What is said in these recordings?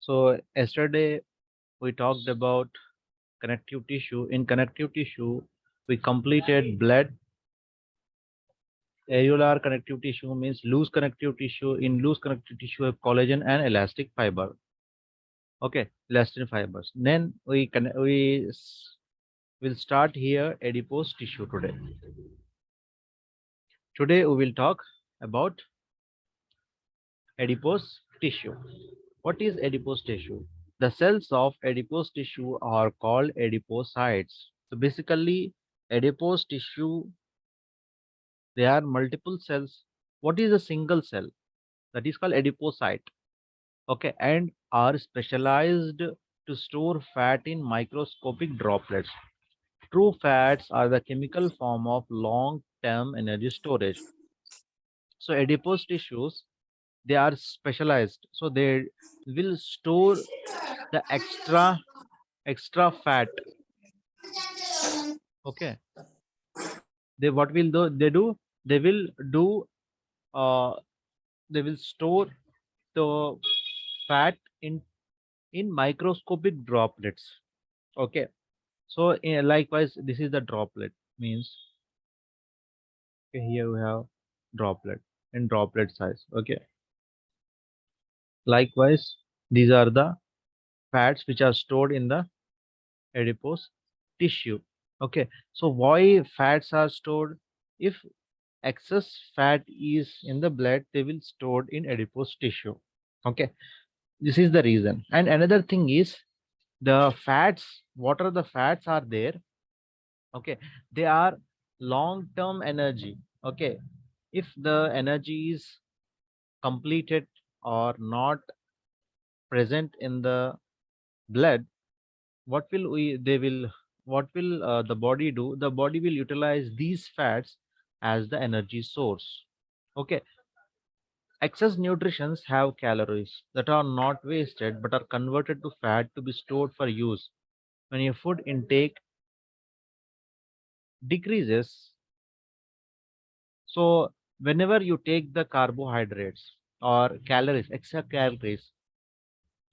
So yesterday we talked about connective tissue. In connective tissue, we completed blood. Areolar connective tissue means loose connective tissue. In loose connective tissue, have collagen and elastic fiber. Okay, elastin fibers. Then will start here adipose tissue today. Today we will talk about adipose tissue. What is adipose tissue? The cells of adipose tissue are called adipocytes. So basically, adipose tissue, there are multiple cells. What is a single cell? That is called adipocyte. Okay, and are specialized to store fat in microscopic droplets. True fats are the chemical form of long-term energy storage. So adipose tissues, they are specialized. So they will store the extra fat. Okay, they what will do? They will do. Uh, they will store the fat in microscopic droplets. Okay, so likewise, this is the droplet means. Okay, here we have droplet in droplet size. Okay, likewise, these are the fats which are stored in the adipose tissue. Okay, so why fats are stored? If excess fat is in the blood, they will stored in adipose tissue. Okay, this is the reason. And another thing is the fats. What are the fats are there? Okay, they are long term energy. Okay, if the energy is completed or not present in the blood, what will we they will what will the body do? The body will utilize these fats as the energy source. Okay, excess nutritions have calories that are not wasted but are converted to fat to be stored for use. When your food intake decreases, so whenever you take the carbohydrates or calories, extra calories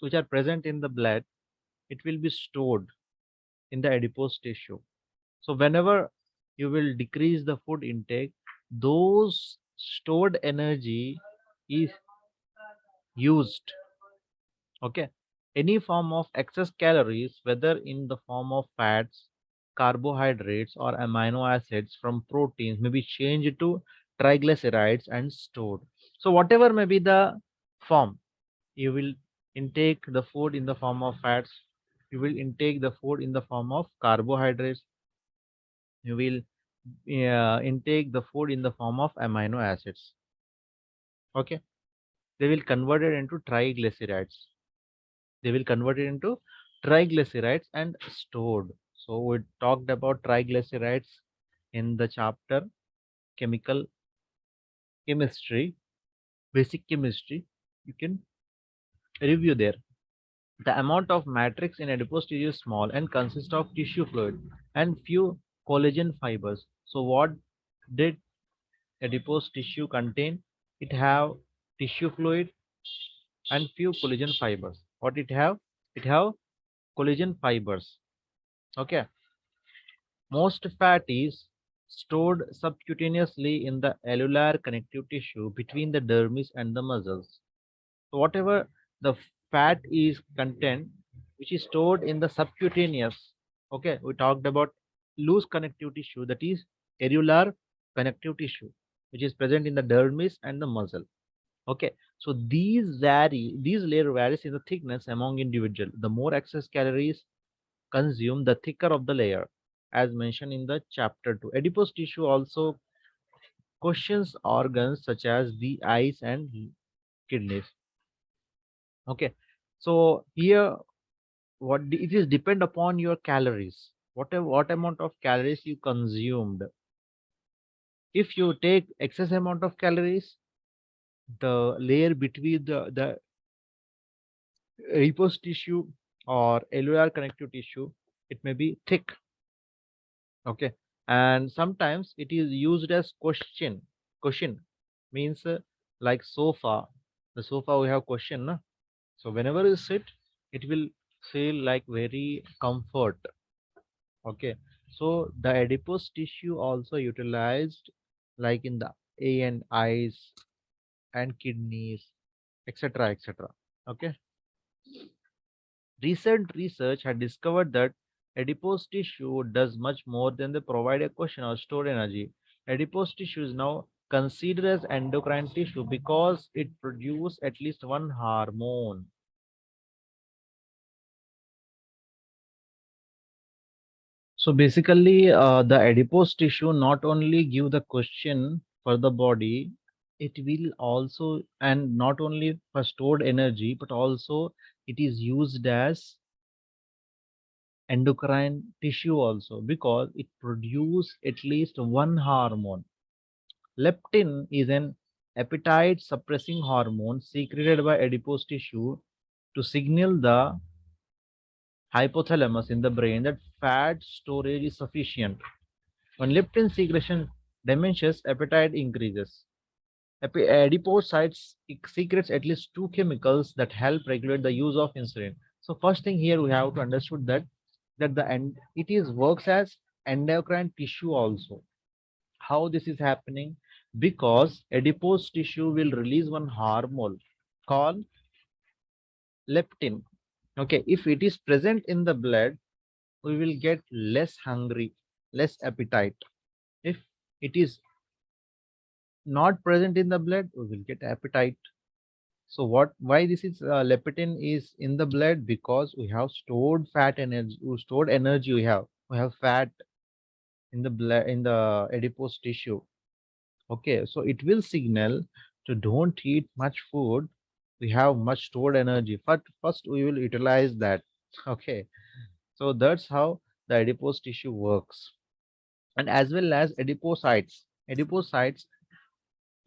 which are present in the blood, it will be stored in the adipose tissue. So whenever you will decrease the food intake, those stored energy is used. Okay, any form of excess calories, whether in the form of fats, carbohydrates, or amino acids from proteins, may be changed to triglycerides and stored. So whatever may be the form, you will intake the food in the form of fats, you will intake the food in the form of carbohydrates, you will intake the food in the form of amino acids. Okay, they will convert it into triglycerides. They will convert it into triglycerides and stored. So we talked about triglycerides in the chapter chemical chemistry, basic chemistry. You can review there. The amount of matrix in adipose tissue is small and consists of tissue fluid and few collagen fibers. So what did adipose tissue contain? It have tissue fluid and few collagen fibers. What it have? It have collagen fibers. Okay. Most fat is stored subcutaneously in the alveolar connective tissue between the dermis and the muscles. So whatever the fat is content, which is stored in the subcutaneous. Okay, we talked about loose connective tissue, that is areolar connective tissue, which is present in the dermis and the muscle. Okay, so these layer varies in the thickness among individual. The more excess calories consumed, the thicker of the layer, as mentioned in the chapter 2. Adipose tissue also cushions organs such as the eyes and kidneys. Okay, so here it is depend upon your calories. What amount of calories you consumed. If you take excess amount of calories, the layer between the adipose tissue or alveolar connective tissue, it may be thick. Okay, and sometimes it is used as cushion means like sofa. The sofa we have cushion, na? So whenever you sit, It will feel like very comfort. Okay, so the adipose tissue also utilized like in the A and eyes and kidneys, etc., etc. Okay, recent research had discovered that adipose tissue does much more than they provide a cushion or store energy. Adipose tissue is now considered as endocrine tissue because it produces at least one hormone. So basically, the adipose tissue not only give the cushion for the body, it will also, and not only for stored energy, but also it is used as endocrine tissue also because it produces at least one hormone. Leptin is an appetite suppressing hormone secreted by adipose tissue to signal the hypothalamus in the brain that fat storage is sufficient. When leptin secretion diminishes, appetite increases. Adipocytes secretes at least two chemicals that help regulate the use of insulin. So first thing here we have to understood that the end it is works as endocrine tissue also. How this is happening? Because adipose tissue will release one hormone called leptin. Okay, if it is present in the blood, we will get less hungry, less appetite. If it is not present in the blood, we will get appetite. So what? Why this is leptin is in the blood? Because we have stored fat energy, stored energy. We have fat in the blood in the adipose tissue. Okay, so it will signal to don't eat much food. We have much stored energy, but first we will utilize that. Okay, so that's how the adipose tissue works, and as well as adipocytes. Adipocytes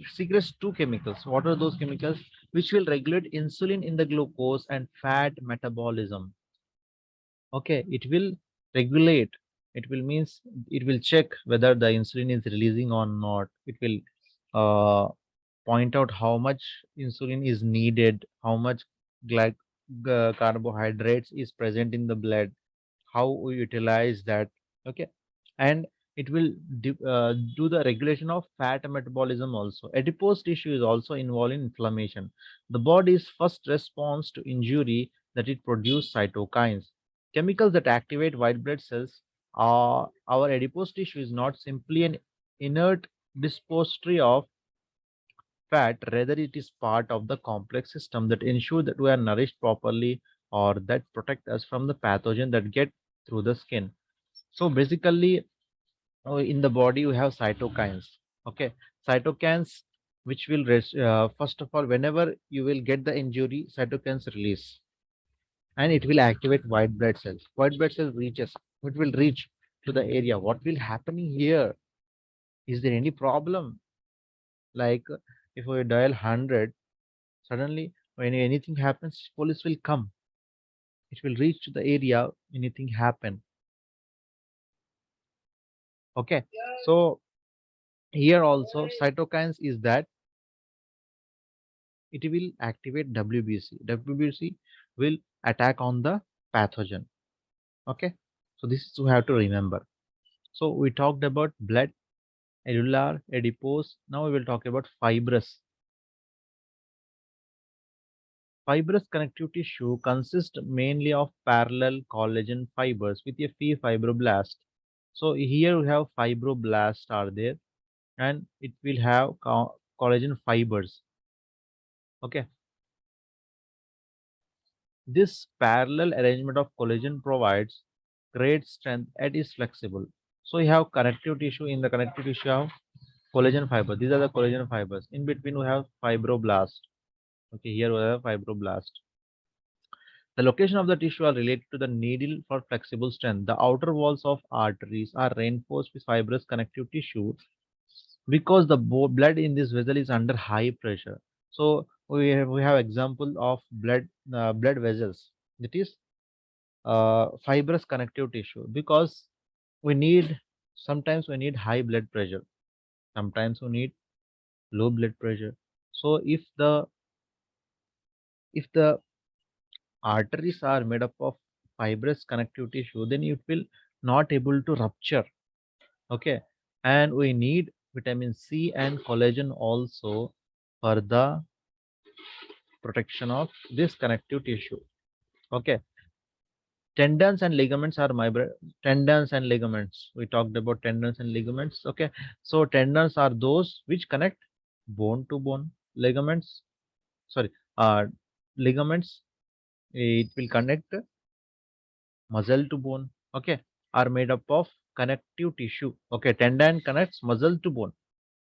secretes two chemicals. What are those chemicals? Which will regulate insulin in the glucose and fat metabolism. Okay, it will regulate. It will means it will check whether the insulin is releasing or not. It will point out how much insulin is needed, how much carbohydrates is present in the blood, how we utilize that. Okay, and it will do the regulation of fat metabolism also. Adipose tissue is also involved in inflammation. The body's first response to injury that it produces cytokines, chemicals that activate white blood cells. Our adipose tissue is not simply an inert depository of fat, rather it is part of the complex system that ensure that we are nourished properly or that protect us from the pathogen that get through the skin. So basically, in the body we have cytokines. Okay, cytokines which will first of all, whenever you will get the injury, cytokines release and it will activate white blood cells. White blood cells reaches, it will reach to the area. What will happening here? Is there any problem? Like if we dial 100, suddenly when anything happens, police will come. It will reach to the area, anything happen. Okay, so here also cytokines is that it will activate WBC. WBC will attack on the pathogen. Okay, so this is we have to remember. So we talked about blood, alveolar, adipose. Now we will talk about fibrous. Fibrous connective tissue consists mainly of parallel collagen fibers with a few fibroblasts. So here we have fibroblasts are there, and it will have collagen fibers. Okay, this parallel arrangement of collagen provides great strength and is flexible. So you have connective tissue. In the connective tissue, you have collagen fiber. These are the collagen fibers. In between, we have fibroblast. Okay, here we have fibroblast. The location of the tissue are related to the needle for flexible strength. The outer walls of arteries are reinforced with fibrous connective tissue because the blood in this vessel is under high pressure. So we have example of blood vessels. That is fibrous connective tissue because we need sometimes we need high blood pressure, sometimes we need low blood pressure. So if the arteries are made up of fibrous connective tissue, then it will not able to rupture. Okay, and we need vitamin C and collagen also for the protection of this connective tissue. Okay, tendons and ligaments are tendons and ligaments. We talked about tendons and ligaments. Okay, so tendons are those which connect bone to bone. Ligaments, sorry, uh, ligaments, it will connect muscle to bone. Okay, are made up of connective tissue. Okay, tendon connects muscle to bone.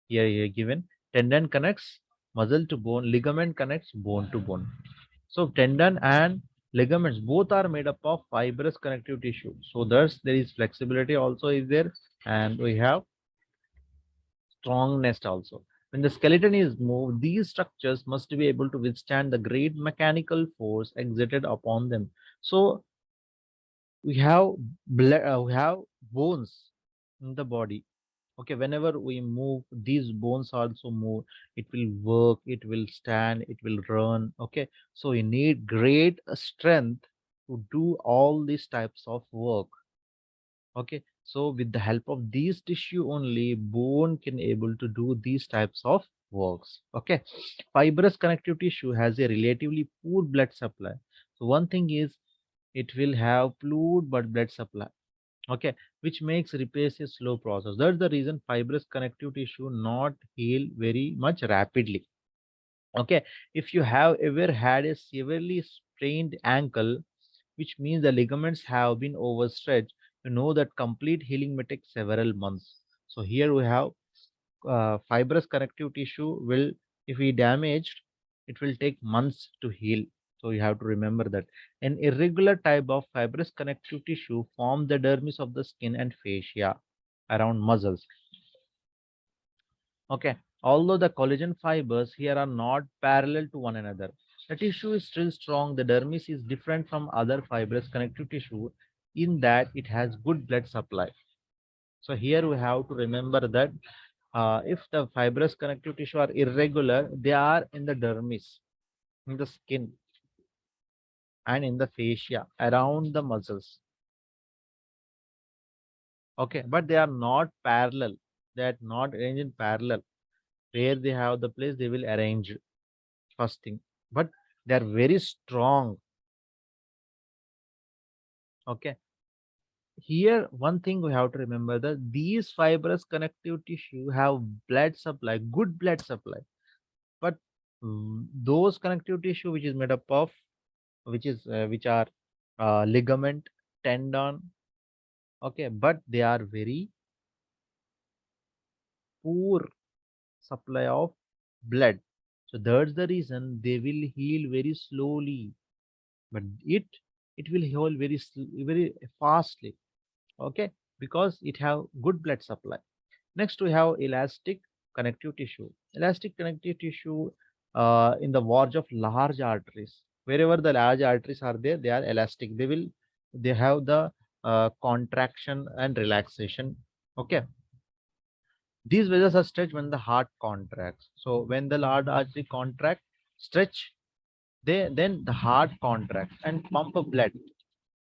Here given tendon connects muscle to bone, ligament connects bone to bone. So tendon and ligaments both are made up of fibrous connective tissue. So thus there is flexibility also is there, and we have strongness also. When the skeleton is moved, these structures must be able to withstand the great mechanical force exerted upon them. So we have bones in the body. Okay, whenever we move, these bones also move. It will work, it will stand, it will run. Okay, so you need great strength to do all these types of work. Okay, so with the help of these tissue only, bone can able to do these types of works. Okay, fibrous connective tissue has a relatively poor blood supply. So one thing is it will have fluid but blood supply. Okay, which makes repairs a slow process. That's the reason fibrous connective tissue not heal very much rapidly. Okay, if you have ever had a severely sprained ankle, which means the ligaments have been overstretched, you know that complete healing may take several months. So here we have fibrous connective tissue will, if we damaged, it will take months to heal. So you have to remember that an irregular type of fibrous connective tissue form the dermis of the skin and fascia around muscles. Okay, although the collagen fibers here are not parallel to one another, the tissue is still strong. The dermis is different from other fibrous connective tissue in that it has good blood supply. So here we have to remember that if the fibrous connective tissue are irregular, they are in the dermis, in the skin, and in the fascia around the muscles. Okay, but they are not parallel. They are not arranged in parallel. Where they have the place, they will arrange first thing. But they are very strong. Okay. Here, one thing we have to remember that these fibrous connective tissue have blood supply, good blood supply. But those connective tissue which is made up of which are ligament, tendon. Okay, but they are very poor supply of blood. So that's the reason they will heal very slowly, but it will heal very fastly. Okay, because it have good blood supply. Next, we have elastic connective tissue. Elastic connective tissue in the verge of large arteries. Wherever the large arteries are there, they are elastic. They have the contraction and relaxation. Okay, these vessels are stretched when the heart contracts. So when the large artery contract, stretch, then the heart contracts and pump of blood.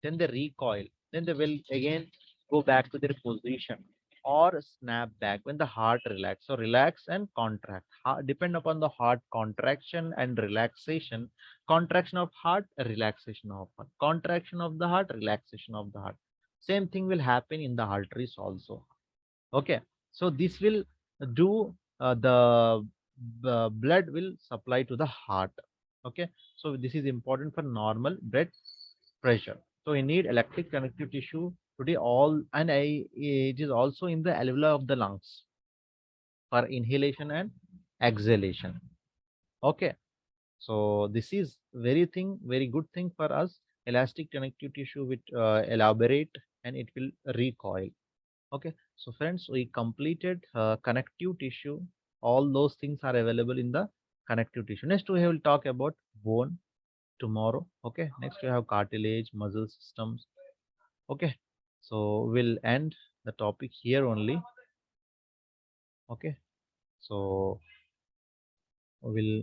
Then they recoil. Then they will again go back to their position or snap back when the heart relax. So relax and contract. Depend upon the heart contraction and relaxation. Contraction of heart, relaxation of heart. Contraction of the heart, relaxation of the heart. Same thing will happen in the arteries also. Okay, so this will do the blood will supply to the heart. Okay, so this is important for normal blood pressure. So we need electric connective tissue today all, and it is also in the alveoli of the lungs for inhalation and exhalation. Okay, so this is very good thing for us. Elastic connective tissue with elaborate and it will recoil. Okay, so friends, we completed connective tissue. All those things are available in the connective tissue. Next, we will talk about bone tomorrow. Okay, next we have cartilage, muscle systems. Okay, so we'll end the topic here only. Okay, so we'll